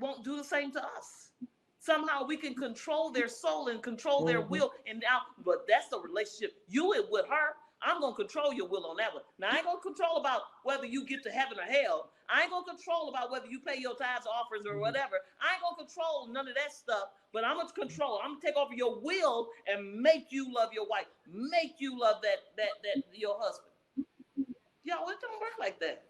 won't do the same to us. Somehow we can control their soul and control their will. And now, but that's the relationship you with her. I'm going to control your will on that one. Now, I ain't going to control about whether you get to heaven or hell. I ain't going to control about whether you pay your tithes, offers, or whatever. I ain't going to control none of that stuff, but I'm going to control. I'm going to take over your will and make you love your wife, make you love that your husband. Yo, it don't work like that.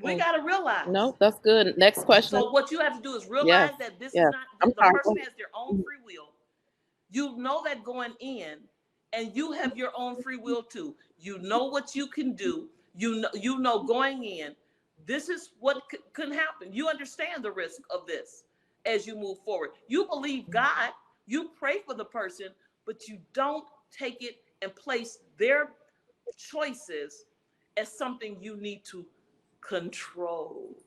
We got to realize. No, that's good. Next question. So what you have to do is realize that this is not, the person has their own free will. You know that going in, and you have your own free will too. You know what you can do. You know going in, this is what can happen. You understand the risk of this as you move forward. You believe God, you pray for the person, but you don't take it and place their choices as something you need to control.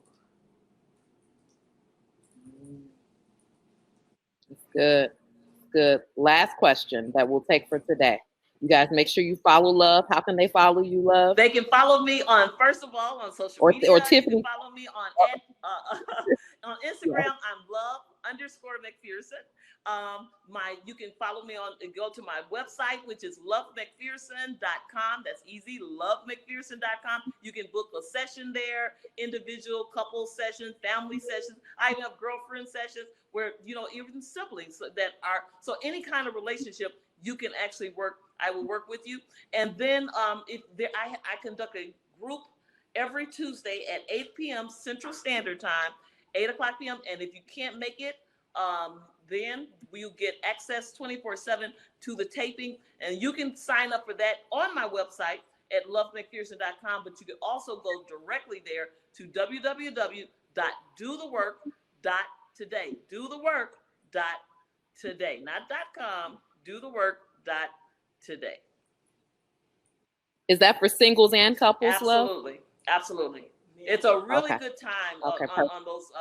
Good. Last question that we'll take for today. You guys make sure you follow Love. How can they follow you, Love? They can follow me on, first of all, on social media. Or Tiffany. You can follow me on on Instagram. I'm Love_McPherson. You can follow me on and go to my website, which is lovemcpherson.com. That's easy, lovemcpherson.com. You can book a session there, individual, couple sessions, family sessions. I even have girlfriend sessions where, even siblings that are, so any kind of relationship, you can actually work. I will work with you. And then I conduct a group every Tuesday at 8 p.m. Central Standard Time, 8 o'clock p.m. And if you can't make it, then we'll get access 24/7 to the taping. And you can sign up for that on my website at lovemcpherson.com. But you can also go directly there to www.dothework.today. dothework.today, not .com, dothework.today. Is that for singles and couples, Absolutely. Love? Absolutely. It's a really good time on those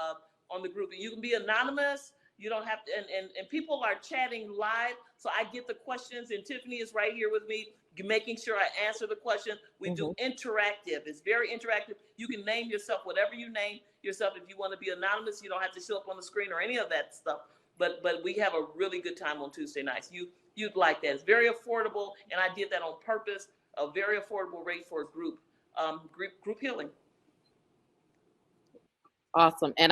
on the group. You can be anonymous. You don't have to, and people are chatting live, so I get the questions, and Tiffany is right here with me, making sure I answer the question. We do interactive. It's very interactive. You can name yourself whatever you name yourself. If you want to be anonymous, you don't have to show up on the screen or any of that stuff. But we have a really good time on Tuesday nights. You'd like that. It's very affordable, and I did that on purpose. A very affordable rate for a group healing. Awesome. And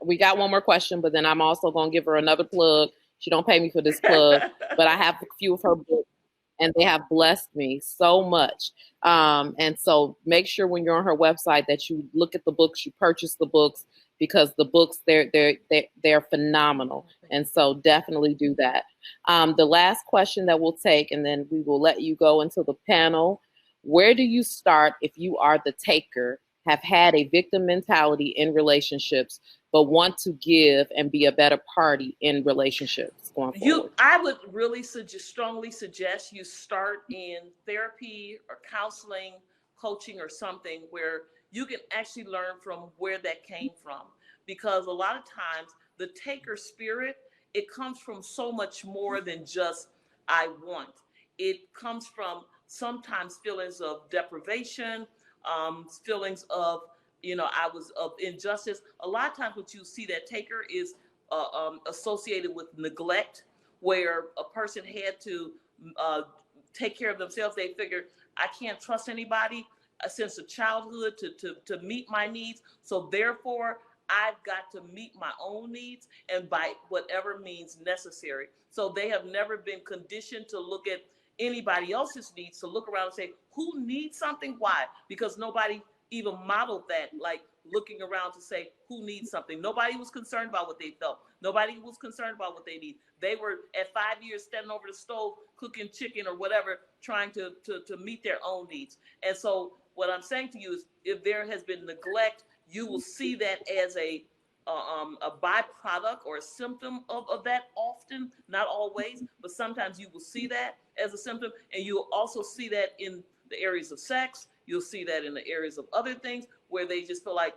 we got one more question, but then I'm also going to give her another plug. She don't pay me for this plug, but I have a few of her books, and they have blessed me so much. And so make sure when you're on her website that you look at the books, you purchase the books, because the books, they're phenomenal. And so definitely do that. The last question that we'll take, and then we will let you go into the panel. Where do you start if you are the taker, have had a victim mentality in relationships, but want to give and be a better party in relationships going forward? I would really strongly suggest you start in therapy or counseling, coaching, or something where you can actually learn from where that came from. Because a lot of times the taker spirit, it comes from so much more than just I want. It comes from sometimes feelings of deprivation, feelings of, I was of injustice. A lot of times what you see that taker is associated with neglect, where a person had to take care of themselves. They figured, I can't trust anybody since a childhood to meet my needs. So therefore, I've got to meet my own needs, and by whatever means necessary. So they have never been conditioned to look at anybody else's needs, to look around and say, who needs something? Why? Because nobody even modeled that, like looking around to say who needs something. Nobody was concerned about what they felt. Nobody was concerned about what they need. They were at 5 years standing over the stove cooking chicken or whatever, trying to meet their own needs. And so what I'm saying to you is, if there has been neglect, you will see that as a byproduct or a symptom of that often, not always, but sometimes you will see that as a symptom. And you'll also see that in the areas of sex. You'll see that in the areas of other things where they just feel like,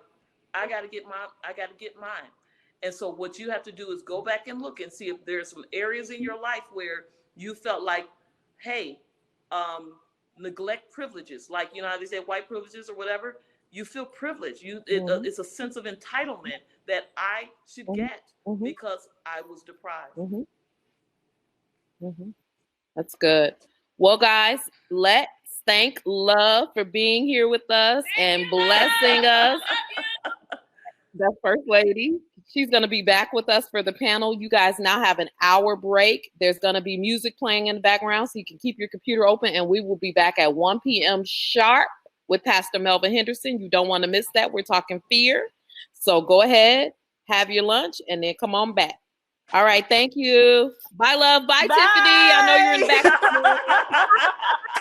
I got to get mine. And so what you have to do is go back and look and see if there's some areas in your life where you felt like, hey, neglect privileges, like, you know how they say white privileges or whatever. You feel privileged. It's a sense of entitlement that I should get because I was deprived. That's good. Well, guys, let's thank Love for being here with us and blessing us. The First Lady. She's going to be back with us for the panel. You guys now have an hour break. There's going to be music playing in the background, so you can keep your computer open, and we will be back at 1 p.m. sharp with Pastor Melva Henderson. You don't want to miss that. We're talking fear. So go ahead, have your lunch, and then come on back. All right. Thank you. Bye, Love. Bye, Tiffany. I know you're in the back.